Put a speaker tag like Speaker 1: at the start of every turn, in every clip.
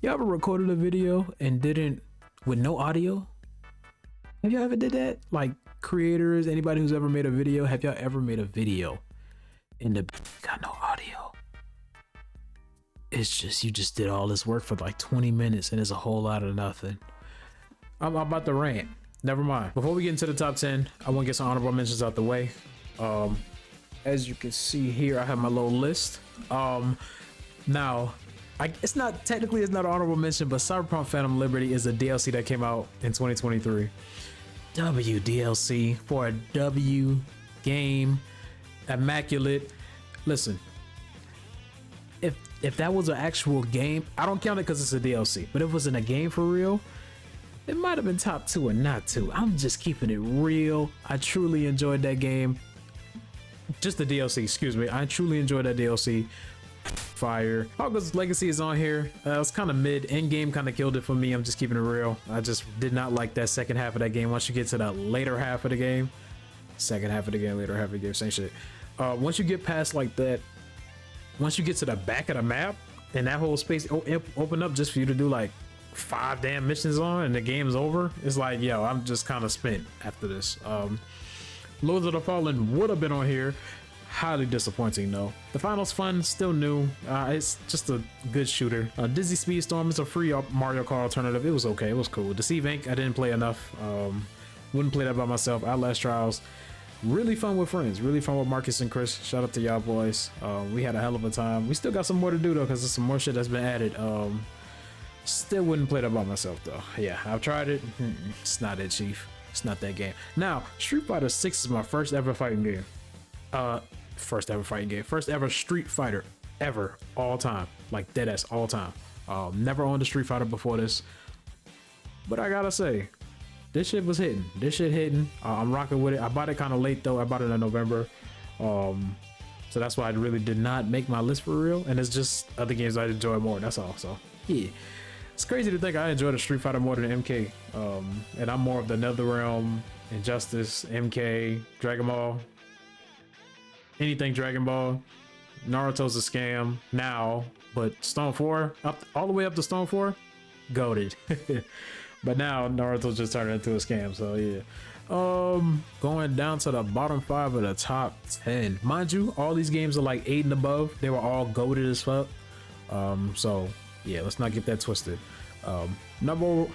Speaker 1: You ever recorded a video and didn't with no audio? Have y'all ever did that? Like creators, anybody who's ever made a video, have y'all ever made a video and the got no audio? It's just you just did all this work for like 20 minutes and it's a whole lot of nothing. I'm about to rant. Never mind. Before we get into the top 10, I want to get some honorable mentions out the way. As you can see here, I have my little list. Now, it's not technically it's not an honorable mention, but Cyberpunk Phantom Liberty is a DLC that came out in 2023. W DLC for a W game, immaculate. Listen, if that was an actual game, I don't count it because it's a DLC. But if it wasn't a game for real, it might have been top 2 or not 2. I'm just keeping it real. I truly enjoyed that game. Just the DLC, excuse me. I truly enjoyed that DLC. Fire. Hogwarts Legacy is on here. It's kind of mid. End game kind of killed it for me. I'm just keeping it real. I just did not like that second half of that game. Once you get to the later half of the game, second half of the game, later half of the game, same shit. Once you get past like that, once you get to the back of the map and that whole space open up just for you to do like 5 damn missions on and the game's over, it's like, yo, I'm just kind of spent after this. Lords of the Fallen would have been on here. Highly disappointing though. The final's fun, still new. It's just a good shooter. Dizzy Speedstorm is a free Mario Kart alternative. It was okay, it was cool. Deceive Inc. I didn't play enough. Wouldn't play that by myself. Outlast Trials, really fun with friends, really fun with Marcus and Chris. Shout out to y'all boys. We had a hell of a time. We still got some more to do though, because there's some more shit that's been added. Still wouldn't play that by myself though. Yeah, I've tried it. It's not it, chief. It's not that game. Now, Street Fighter 6 is my first ever fighting game. First ever Street Fighter ever, all time, like deadass all time. Never owned a Street Fighter before this, but I gotta say, this shit was hitting. This shit hitting. I'm rocking with it. I bought it kind of late though. I bought it in November, so that's why I really did not make my list for real. And it's just other games I enjoy more. That's all. So yeah, it's crazy to think I enjoyed a Street Fighter more than MK. And I'm more of the NetherRealm, Injustice, MK, Dragon Ball. Anything Dragon Ball. Naruto's a scam now, but Stone 4 up all the way up to Stone 4, goated. But now Naruto just turned into a scam, so yeah. Going down to the bottom 5 of the top 10. Mind you, all these games are like 8 and above. They were all goated as fuck. So yeah, let's not get that twisted. Number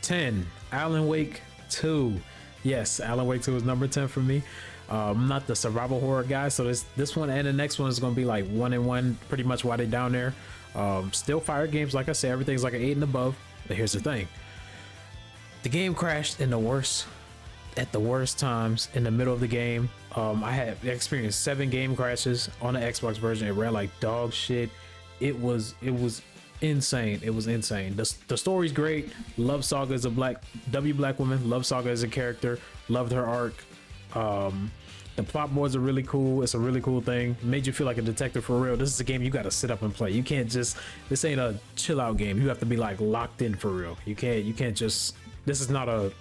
Speaker 1: 10, Alan Wake 2. Yes, Alan Wake 2 is number 10 for me. I'm not the survival horror guy, so this one and the next one is going to be like 1 and 1 pretty much while they down there. Still fire games, like I said, everything's like an 8 and above. But here's the thing, the game crashed at the worst times in the middle of the game. I have experienced 7 game crashes on the Xbox version. It ran like dog shit. It was insane. It was insane. The story's great. Love Saga is a black woman. Love Saga as a character. Loved her arc. The plot boards are really cool. It's a really cool thing. Made you feel like a detective for real. This is a game you got to sit up and play. You can't just, this ain't a chill out game. You have to be like locked in for real. You can't just, this is not a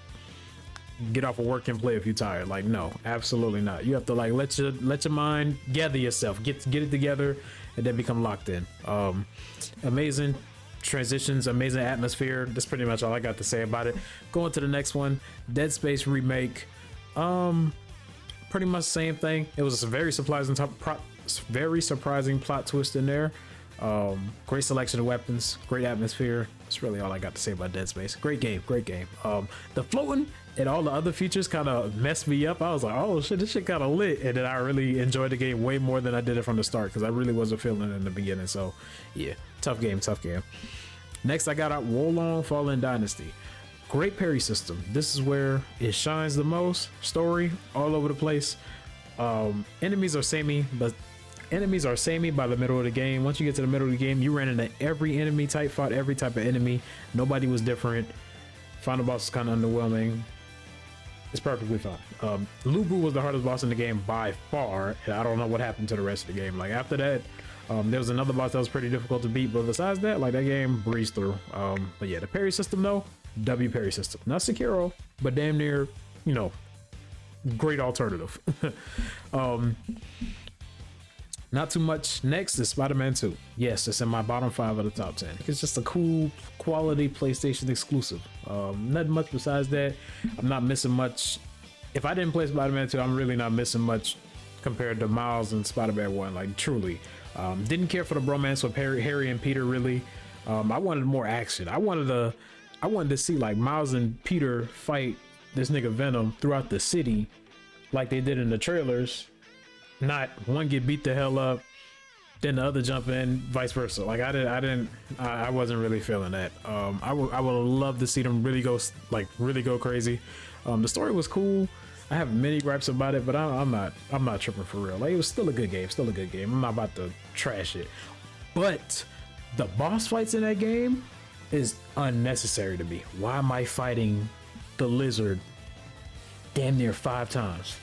Speaker 1: get off of work and play if you're tired. Like, no, absolutely not. You have to like let your mind gather yourself, get it together, and then become locked in. Amazing transitions, amazing atmosphere. That's pretty much all I got to say about it. Going to the next one, Dead Space remake. Pretty much the same thing. It was a very surprising plot twist in there. Great selection of weapons, great atmosphere. That's really all I got to say about Dead Space. Great game. The floating and all the other features kind of messed me up. I was like, oh shit, this shit kind of lit. And then I really enjoyed the game way more than I did it from the start, because I really wasn't feeling it in the beginning. So yeah, tough game. Next, I got out Wolong Fallen Dynasty. Great parry system. This is where it shines the most. Story all over the place. Enemies are samey by the middle of the game. Once you get to the middle of the game, you ran into every enemy type, fought every type of enemy. Nobody was different. Final boss is kind of underwhelming. It's perfectly fine. Lubu was the hardest boss in the game by far, and I don't know what happened to the rest of the game. Like after that, there was another boss that was pretty difficult to beat, but besides that, like that game breezed through. But yeah, the parry system though, W parry system. Not Sekiro, but damn near, great alternative. Not too much. Next is Spider-Man 2. Yes, it's in my bottom 5 of the top 10. It's just a cool quality PlayStation exclusive. Nothing much besides that. I'm not missing much. If I didn't play Spider-Man 2, I'm really not missing much compared to Miles and Spider-Man 1, like truly. Didn't care for the bromance with Harry and Peter really. I wanted more action. I wanted to see like Miles and Peter fight this nigga Venom throughout the city like they did in the trailers. Not one get beat the hell up, then the other jump in, vice versa. Like I wasn't really feeling that. I would love to see them really go crazy. The story was cool. I have many gripes about it, but I'm not tripping for real. Like, it was still a good game, I'm not about to trash it. But the boss fights in that game is unnecessary to me. Why am I fighting the lizard damn near 5 times?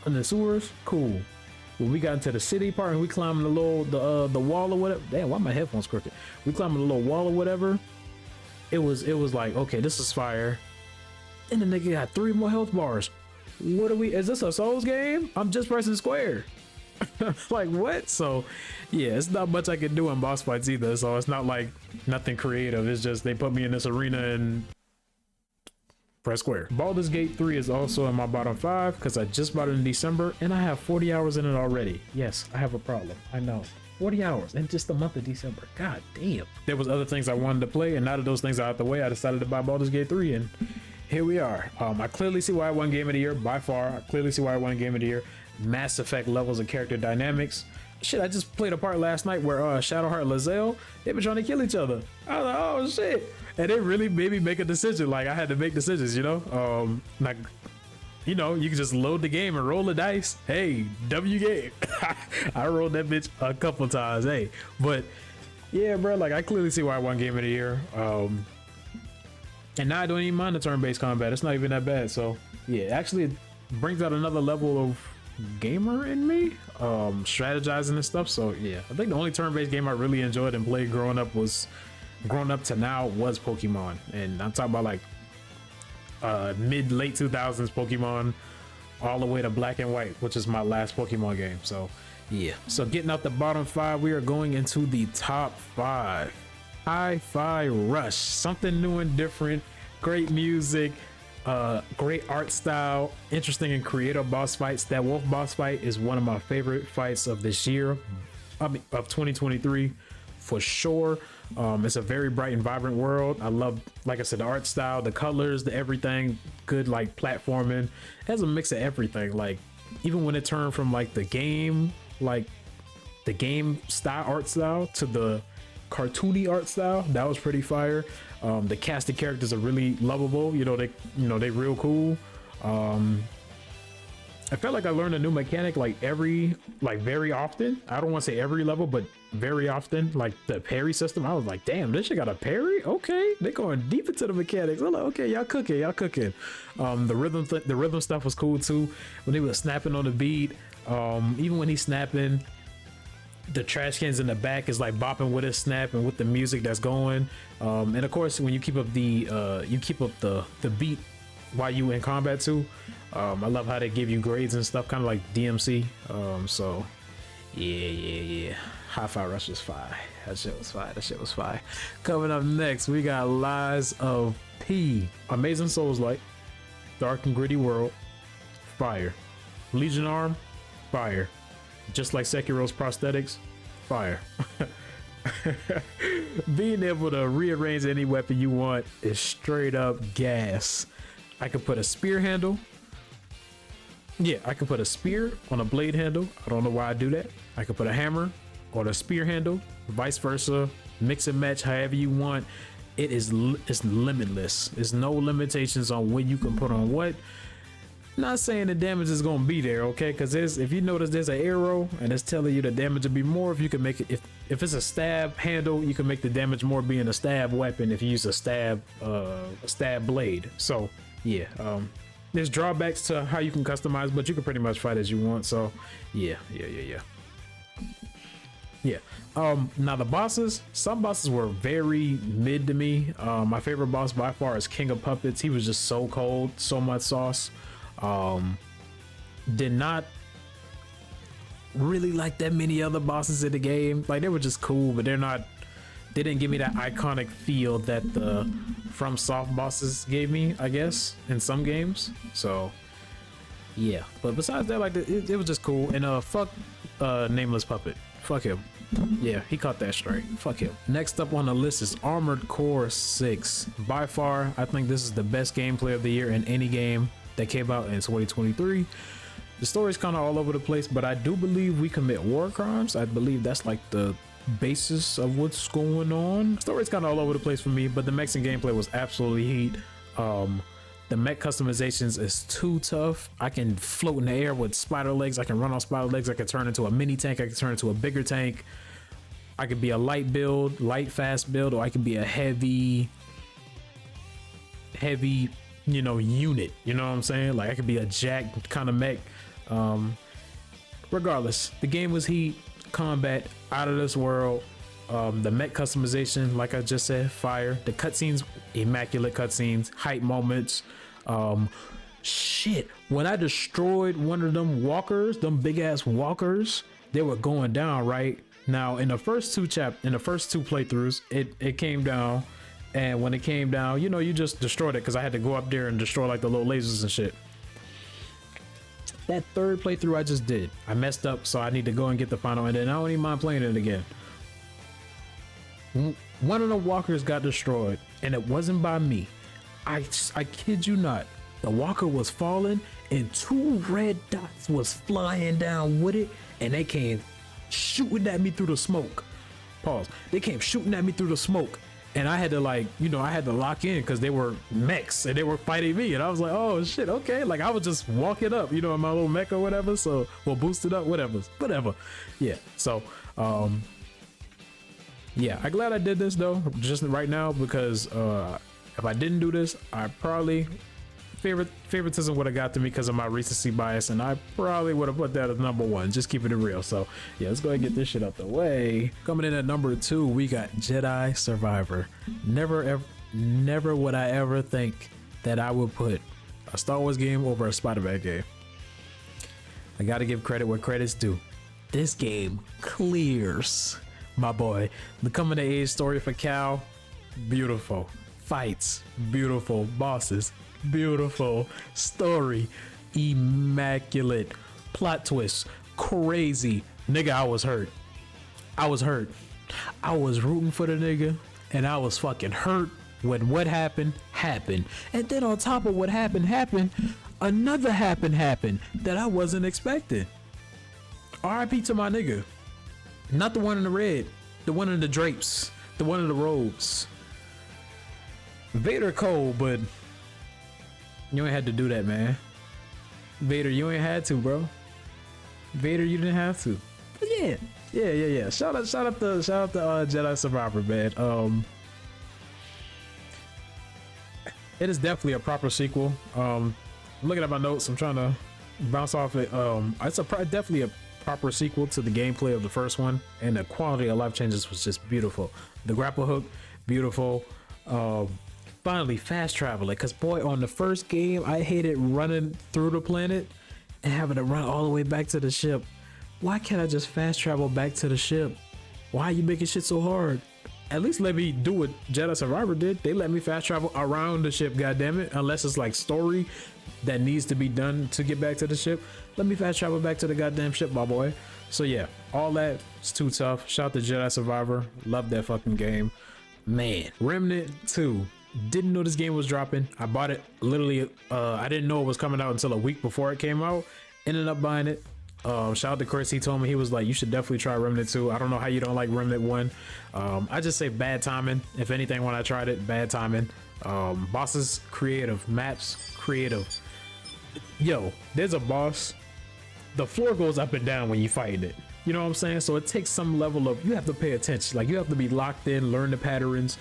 Speaker 1: In the sewers, cool. When we got into the city part and we climbing the wall or whatever. Damn, why my headphones crooked? We climbing the little wall or whatever. It was like, okay, this is fire. And the nigga got 3 more health bars. Is this a Souls game? I'm just pressing square. Like, what? So yeah, it's not much I can do in boss fights either. So it's not like nothing creative. It's just they put me in this arena and press square. Baldur's Gate 3 is also in my bottom 5 because I just bought it in December and I have 40 hours in it already. Yes, I have a problem. I know. 40 hours in just the month of December. God damn. There was other things I wanted to play, and now that those things are out the way, I decided to buy Baldur's Gate 3, and here we are. I clearly see why I won Game of the Year by far. I clearly see why I won Game of the Year. Mass Effect levels of character dynamics. Shit, I just played a part last night where Shadowheart and Lae'zel, they been trying to kill each other. I was like, oh shit. And it really made me make a decision. Like, I had to make decisions, you know? Like, you know, you can just load the game and roll the dice. Hey, W game. I rolled that bitch a couple times. Hey, but yeah, bro, like, I clearly see why I won Game of the Year. And now I don't even mind the turn-based combat. It's not even that bad. So yeah, actually it brings out another level of gamer in me, strategizing and stuff. So yeah, I think the only turn-based game I really enjoyed and played growing up to now was Pokemon. And I'm talking about like mid-late 2000s Pokemon all the way to Black and White, which is my last Pokemon game. So yeah, so getting out the bottom 5, we are going into the top 5. Hi-Fi Rush, something new and different, great music, great art style, interesting and creative boss fights. That wolf boss fight is one of my favorite fights of this year, of 2023 for sure. It's a very bright and vibrant world. I love, like I said, the art style, the colors, the everything, good like platforming. It has a mix of everything. Like, even when it turned from like the game style, art style, to the cartoony art style, that was pretty fire. The cast of characters are really lovable. They real cool. I felt like I learned a new mechanic very often. I don't want to say every level, but very often. Like the parry system, I was like, damn, this shit got a parry. Okay, they going deep into the mechanics. I'm like, okay, y'all cooking. The rhythm stuff was cool too. When they were snapping on the beat, even when he's snapping, the trash cans in the back is like bopping with his snap and with the music that's going. And of course, when you keep up the beat while you in combat too. I love how they give you grades and stuff, kind of like DMC. So yeah. Hi-Fi Rush was fire. That shit was fire. Coming up next, we got Lies of P. Amazing Souls-like, dark and gritty world, fire. Legion Arm, fire. Just like Sekiro's prosthetics, fire. Being able to rearrange any weapon you want is straight up gas. I could put a spear handle. Yeah, I could put a spear on a blade handle. I don't know why I do that. I could put a hammer on a spear handle, vice versa. Mix and match however you want. It's limitless. There's no limitations on when you can put on what. Not saying the damage is gonna be there, okay? Because if you notice, there's an arrow and it's telling you the damage will be more if you can make it. If it's a stab handle, you can make the damage more being a stab weapon if you use a stab blade. So yeah, there's drawbacks to how you can customize, but you can pretty much fight as you want. So yeah. Now the bosses, some bosses were very mid to me. My favorite boss by far is King of Puppets. He was just so cold, so much sauce. Did not really like that many other bosses in the game. Like they were just cool, but they didn't give me that iconic feel that the FromSoft bosses gave me, I guess, in some games. So yeah, but besides that, like it was just cool. And fuck Nameless Puppet, fuck him. Yeah, he caught that straight. Fuck him. Next up on the list is Armored Core 6. By far, I think this is the best gameplay of the year in any game that came out in 2023. The story's kind of all over the place, but I do believe we commit war crimes. I believe that's like the basis of what's going on. The story's kind of all over the place for me, but the Mexican gameplay was absolutely heat. The mech customizations is too tough. I can float in the air with spider legs. I can run on spider legs. I can turn into a mini tank. I can turn into a bigger tank. I could be a light build, light fast build, or I could be a heavy, you know, unit. You know what I'm saying? Like I could be a jack kind of mech. Regardless, the game was heat, combat out of this world. The mech customization, like I just said, fire. The cutscenes, immaculate cutscenes, hype moments. Shit, when I destroyed one of them walkers, them big ass walkers, they were going down right now. In the first two playthroughs, it came down, and when it came down, you know, you just destroyed it because I had to go up there and destroy like the little lasers and shit. That third playthrough I just did, I messed up, so I need to go and get the final, and then I don't even mind playing it again. One of the walkers got destroyed, and it wasn't by me. I kid you not. The walker was falling, and two red dots was flying down with it, and they came shooting at me through the smoke. Pause. They came shooting at me through the smoke, and I had to, like, you know, I had to lock in because they were mechs and they were fighting me, and I was like, oh shit, okay. Like I was just walking up, you know, in my little mech or whatever. So we'll boost it up, whatever. Yeah. So yeah, I'm glad I did this though, just right now, because if I didn't do this, I probably favoritism would have got to me because of my recency bias, and I probably would have put that as number one. Just keeping it real. So yeah, let's go ahead and get this shit out the way. Coming in at number 2, we got Jedi Survivor. Never would I ever think that I would put a Star Wars game over a Spider-Man game. I gotta give credit where credit's due. This game clears, my boy. The coming of age story for Cal, beautiful. Fights, beautiful. Bosses, beautiful. Story, immaculate. Plot twists, crazy. Nigga, I was hurt. I was rooting for the nigga, and I was fucking hurt when what happened. And then on top of what happened, another happened that I wasn't expecting. RIP to my nigga. Not the one in the red, the one in the drapes, the one in the robes. Vader cold, but you ain't had to do that, man. Vader, you ain't had to, bro. Vader, you didn't have to. But yeah. Shout out to Jedi Survivor, man. It is definitely a proper sequel. I'm looking at my notes. I'm trying to bounce off it. It's definitely a proper sequel to the gameplay of the first one, and the quality of life changes was just beautiful. The grapple hook, beautiful. Finally fast traveling, because boy, on the first game I hated running through the planet and having to run all the way back to the ship. Why can't I just fast travel back to the ship? Why are you making shit so hard? At least let me do what Jedi Survivor did. They let me fast travel around the ship, goddammit. Unless it's like story that needs to be done to get back to the ship, let me fast travel back to the goddamn ship, my boy. So yeah, all that is too tough. Shout out to Jedi Survivor. Love that fucking game, man. Remnant 2. Didn't know this game was dropping. I bought it literally, I didn't know it was coming out until a week before it came out. Ended up buying it. Shout out to Chris. He told me, he was like, you should definitely try Remnant 2. I don't know how you don't like Remnant 1. I just say bad timing. If anything, when I tried it, bad timing. Bosses creative, maps creative. Yo, there's a boss, the floor goes up and down when you fight it. You know what I'm saying? So it takes some level of, you have to pay attention. Like you have to be locked in, learn the patterns.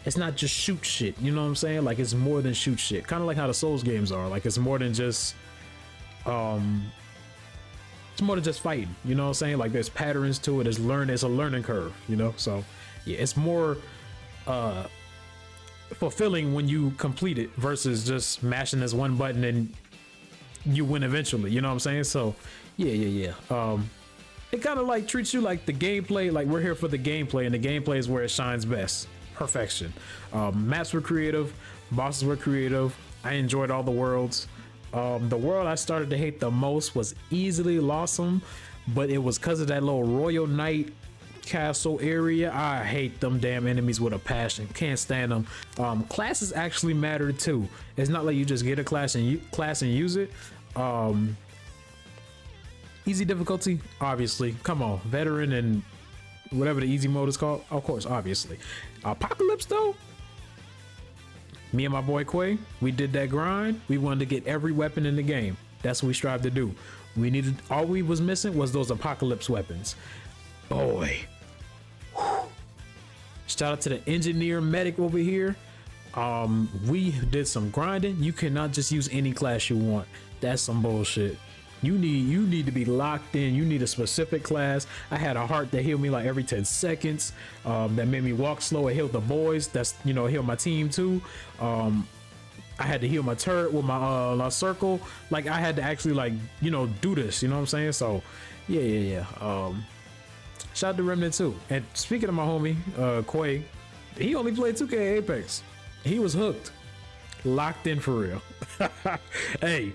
Speaker 1: It's not just shoot shit, you know what I'm saying? Like it's more than shoot shit. Kind of like how the Souls games are. Like it's more than just fighting, you know what I'm saying? Like there's patterns to it. It's a learning curve, you know? So yeah, it's more fulfilling when you complete it versus just mashing this one button and you win eventually, you know what I'm saying? So Yeah. It kind of like treats you like the gameplay, like we're here for the gameplay, and the gameplay is where it shines best. Perfection. Maps were creative, bosses were creative. I enjoyed all the worlds. The world I started to hate the most was easily Lawsome, but it was because of that little Royal Knight castle area. I hate them damn enemies with a passion. Can't stand them. Classes actually matter too. It's not like you just get a class and use it. Easy difficulty, obviously. Come on, veteran and whatever the easy mode is called. Of course, obviously. Apocalypse though. Me and my boy Quay, we did that grind. We wanted to get every weapon in the game. That's what we strived to do. We needed, all we was missing was those apocalypse weapons. Boy. Whew. Shout out to the engineer medic over here. We did some grinding. You cannot just use any class you want. That's some bullshit. You need to be locked in. You need a specific class. I had a heart that healed me like every 10 seconds. That made me walk slow and heal the boys. That's, you know, heal my team too. I had to heal my turret with my circle. Like I had to actually, like, you know, do this. You know what I'm saying? So yeah. Shout out to Remnant too. And speaking of my homie Quay, he only played 2K Apex. He was hooked, locked in for real. Hey.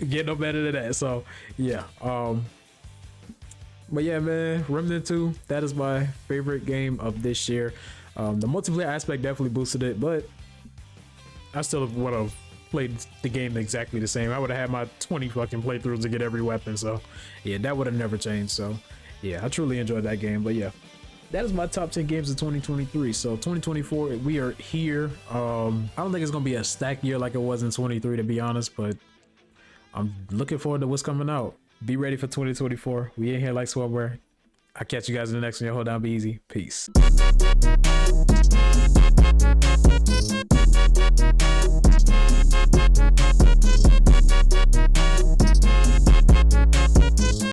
Speaker 1: Get no better than that. So yeah, but yeah, man, Remnant 2, that is my favorite game of this year. The multiplayer aspect definitely boosted it, but I still would have played the game exactly the same. I would have had my 20 fucking playthroughs to get every weapon. So yeah, that would have never changed. So yeah, I truly enjoyed that game. But yeah, that is my top 10 games of 2023. So 2024, we are here. I don't think it's gonna be a stacked year like it was in 23, to be honest, but I'm looking forward to what's coming out. Be ready for 2024. We in here like Swellware. I'll catch you guys in the next one. Hold down, be easy. Peace.